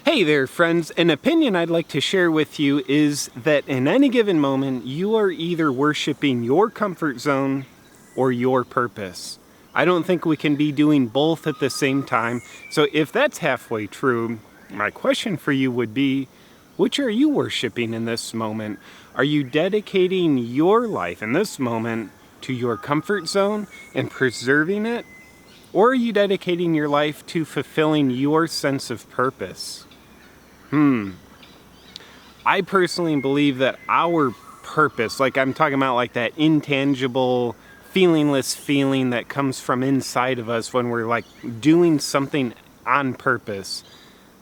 Hey there, friends. An opinion I'd like to share with you is that in any given moment, you are either worshiping your comfort zone or your purpose. I don't think we can be doing both at the same time. So if that's halfway true, my question for you would be, which are you worshiping in this moment? Are you dedicating your life in this moment to your comfort zone and preserving it? Or are you dedicating your life to fulfilling your sense of purpose? I personally believe that our purpose, like I'm talking about like that intangible, feelingless feeling that comes from inside of us when we're like doing something on purpose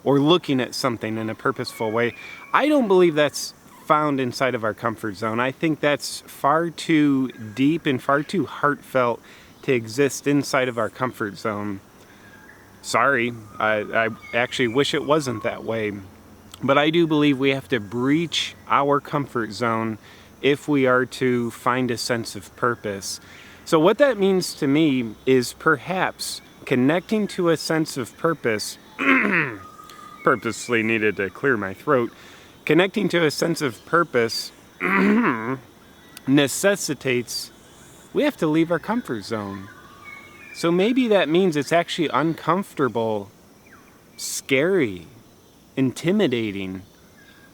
or looking at something in a purposeful way, I don't believe that's found inside of our comfort zone. I think that's far too deep and far too heartfelt to exist inside of our comfort zone. Sorry, I actually wish it wasn't that way. But I do believe we have to breach our comfort zone if we are to find a sense of purpose. So what that means to me is perhaps connecting to a sense of purpose, purposely needed to clear my throat, connecting to a sense of purpose necessitates we have to leave our comfort zone. So maybe that means it's actually uncomfortable, scary, intimidating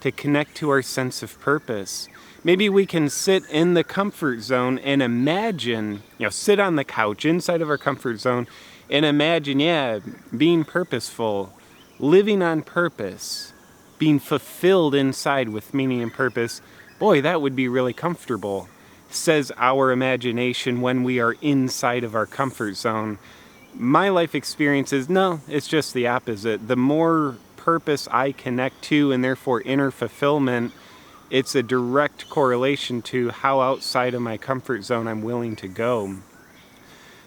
to connect to our sense of purpose. Maybe we can sit in the comfort zone and imagine, sit on the couch inside of our comfort zone and imagine, being purposeful, living on purpose, being fulfilled inside with meaning and purpose. Boy, that would be really comfortable, says our imagination when we are inside of our comfort zone. My life experience is, no, it's just the opposite. The more purpose I connect to and therefore inner fulfillment, it's a direct correlation to how outside of my comfort zone I'm willing to go.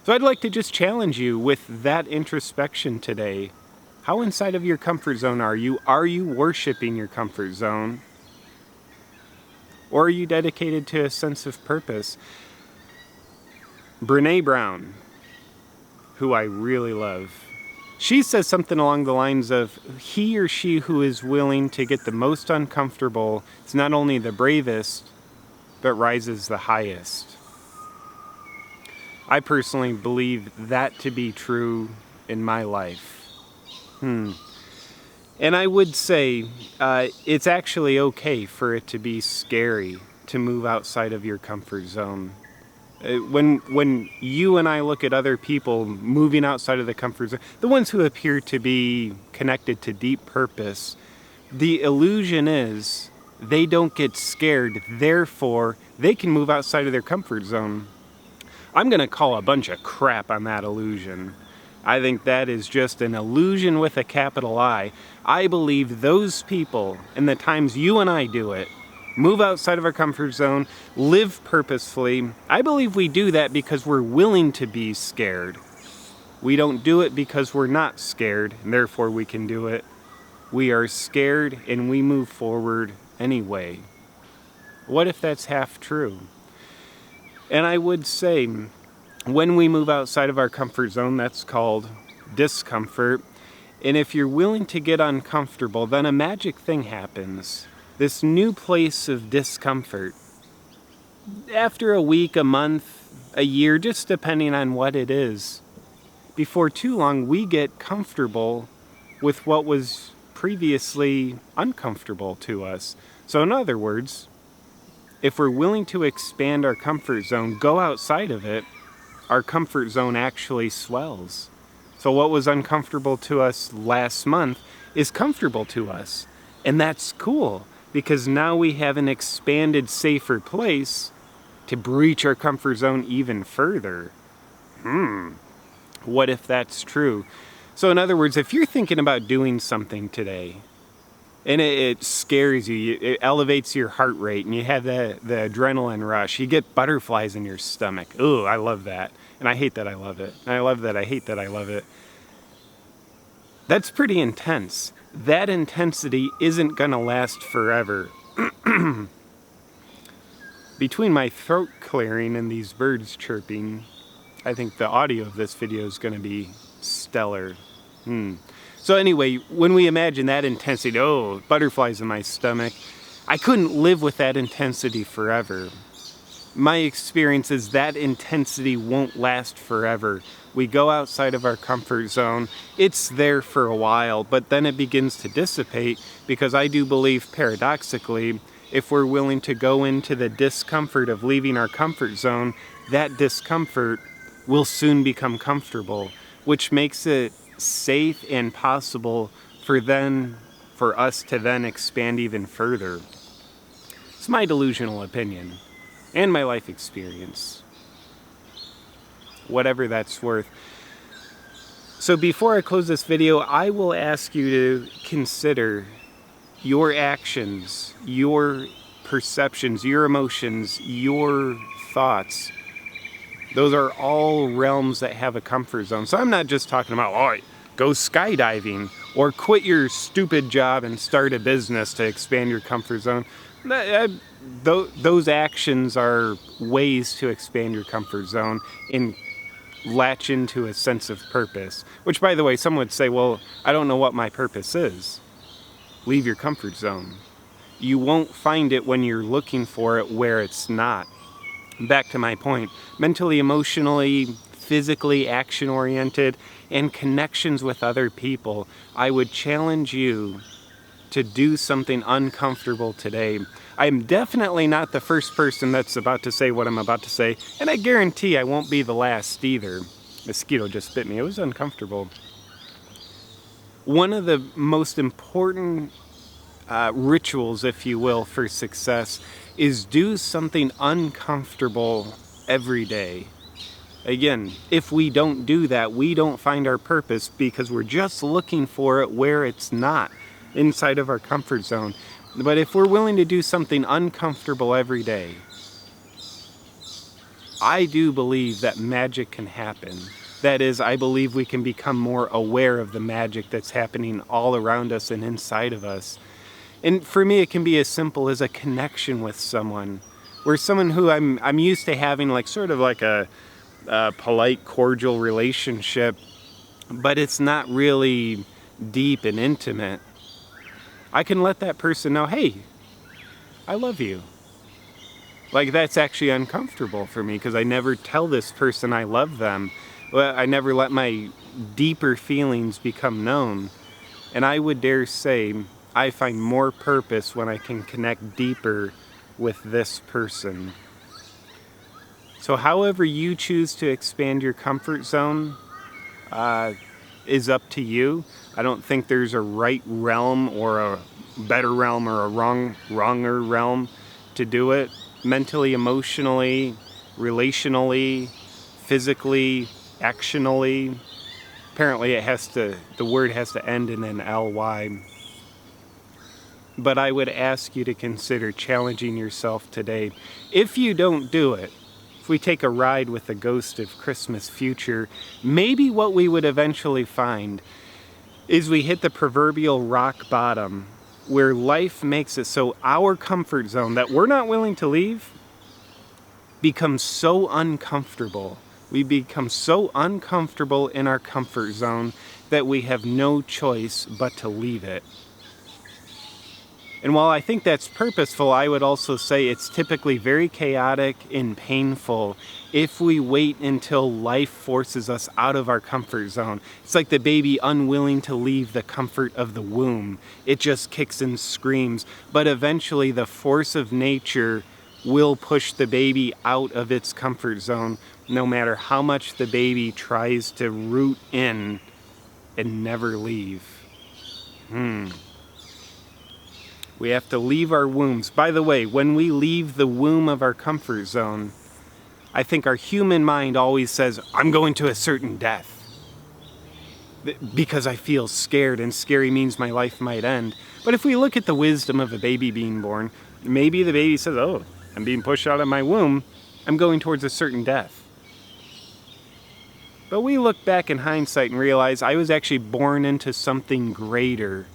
So I'd like to just challenge you with that introspection today. How inside of your comfort zone are you? Are you worshiping your comfort zone? Or are you dedicated to a sense of purpose? Brene Brown, who I really love, she says something along the lines of, he or she who is willing to get the most uncomfortable is not only the bravest, but rises the highest. I personally believe that to be true in my life. And I would say it's actually okay for it to be scary to move outside of your comfort zone. When you and I look at other people moving outside of the comfort zone, the ones who appear to be connected to deep purpose, the illusion is they don't get scared, therefore they can move outside of their comfort zone. I'm going to call a bunch of crap on that illusion. I think that is just an illusion with a capital I. I believe those people, and the times you and I do it, move outside of our comfort zone, live purposefully. I believe we do that because we're willing to be scared. We don't do it because we're not scared, and therefore we can do it. We are scared and we move forward anyway. What if that's half true? And I would say, when we move outside of our comfort zone, that's called discomfort. And if you're willing to get uncomfortable, then a magic thing happens. This new place of discomfort. After a week, a month, a year, just depending on what it is, before too long we get comfortable with what was previously uncomfortable to us. So in other words, if we're willing to expand our comfort zone, go outside of it, our comfort zone actually swells. So what was uncomfortable to us last month is comfortable to us. And that's cool, because now we have an expanded, safer place to breach our comfort zone even further. What if that's true? So in other words, if you're thinking about doing something today, and it scares you, it elevates your heart rate, and you have the adrenaline rush, you get butterflies in your stomach. Ooh, I love that. And I hate that I love it. And I love that I hate that I love it. That's pretty intense. That intensity isn't gonna last forever. Between my throat clearing and these birds chirping, I think the audio of this video is gonna be stellar. So anyway, when we imagine that intensity, oh, butterflies in my stomach, I couldn't live with that intensity forever. My experience is that intensity won't last forever. We go outside of our comfort zone, it's there for a while, but then it begins to dissipate, because I do believe, paradoxically, if we're willing to go into the discomfort of leaving our comfort zone, that discomfort will soon become comfortable, which makes it safe and possible for us to then expand even further. It's my delusional opinion and my life experience, whatever that's worth. So before I close this video, I will ask you to consider your actions, your perceptions, your emotions, your thoughts. Those are all realms that have a comfort zone. So I'm not just talking about, oh, go skydiving or quit your stupid job and start a business to expand your comfort zone. Those actions are ways to expand your comfort zone and latch into a sense of purpose. Which, by the way, some would say, well, I don't know what my purpose is. Leave your comfort zone. You won't find it when you're looking for it where it's not. Back to my point, mentally, emotionally, physically action-oriented, and connections with other people, I would challenge you to do something uncomfortable today. I'm definitely not the first person that's about to say what I'm about to say, and I guarantee I won't be the last either. Mosquito just bit me. It was uncomfortable. One of the most important rituals, if you will, for success is do something uncomfortable every day. Again, if we don't do that, we don't find our purpose, because we're just looking for it where it's not, inside of our comfort zone. But if we're willing to do something uncomfortable every day, I do believe that magic can happen. That is, I believe we can become more aware of the magic that's happening all around us and inside of us. And for me, it can be as simple as a connection with someone, where someone who I'm used to having like sort of like a polite, cordial relationship, but it's not really deep and intimate. I can let that person know, hey, I love you. Like, that's actually uncomfortable for me, because I never tell this person I love them. Well, I never let my deeper feelings become known. And I would dare say I find more purpose when I can connect deeper with this person. So however you choose to expand your comfort zone is up to you. I don't think there's a right realm or a better realm or a wronger realm to do it. Mentally, emotionally, relationally, physically, actionally. Apparently the word has to end in an ly. But I would ask you to consider challenging yourself today. If you don't do it, if we take a ride with the ghost of Christmas future, maybe what we would eventually find is we hit the proverbial rock bottom, where life makes it so our comfort zone that we're not willing to leave becomes so uncomfortable. We become so uncomfortable in our comfort zone that we have no choice but to leave it. And while I think that's purposeful, I would also say it's typically very chaotic and painful if we wait until life forces us out of our comfort zone. It's like the baby unwilling to leave the comfort of the womb. It just kicks and screams. But eventually the force of nature will push the baby out of its comfort zone, no matter how much the baby tries to root in and never leave. We have to leave our wombs. By the way, when we leave the womb of our comfort zone, I think our human mind always says, I'm going to a certain death, because I feel scared, and scary means my life might end. But if we look at the wisdom of a baby being born, maybe the baby says, oh, I'm being pushed out of my womb, I'm going towards a certain death. But we look back in hindsight and realize I was actually born into something greater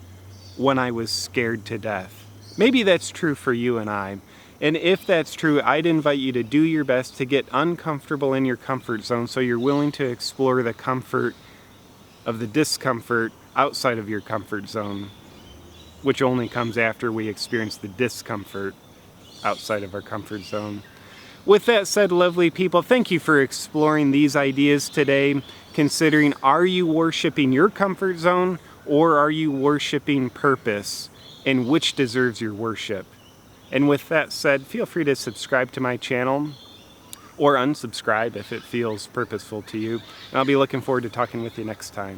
when I was scared to death. Maybe that's true for you and I. And if that's true, I'd invite you to do your best to get uncomfortable in your comfort zone, so you're willing to explore the comfort of the discomfort outside of your comfort zone, which only comes after we experience the discomfort outside of our comfort zone. With that said, lovely people, thank you for exploring these ideas today, considering, are you worshiping your comfort zone or are you worshiping purpose, and which deserves your worship? And with that said, feel free to subscribe to my channel or unsubscribe if it feels purposeful to you. And I'll be looking forward to talking with you next time.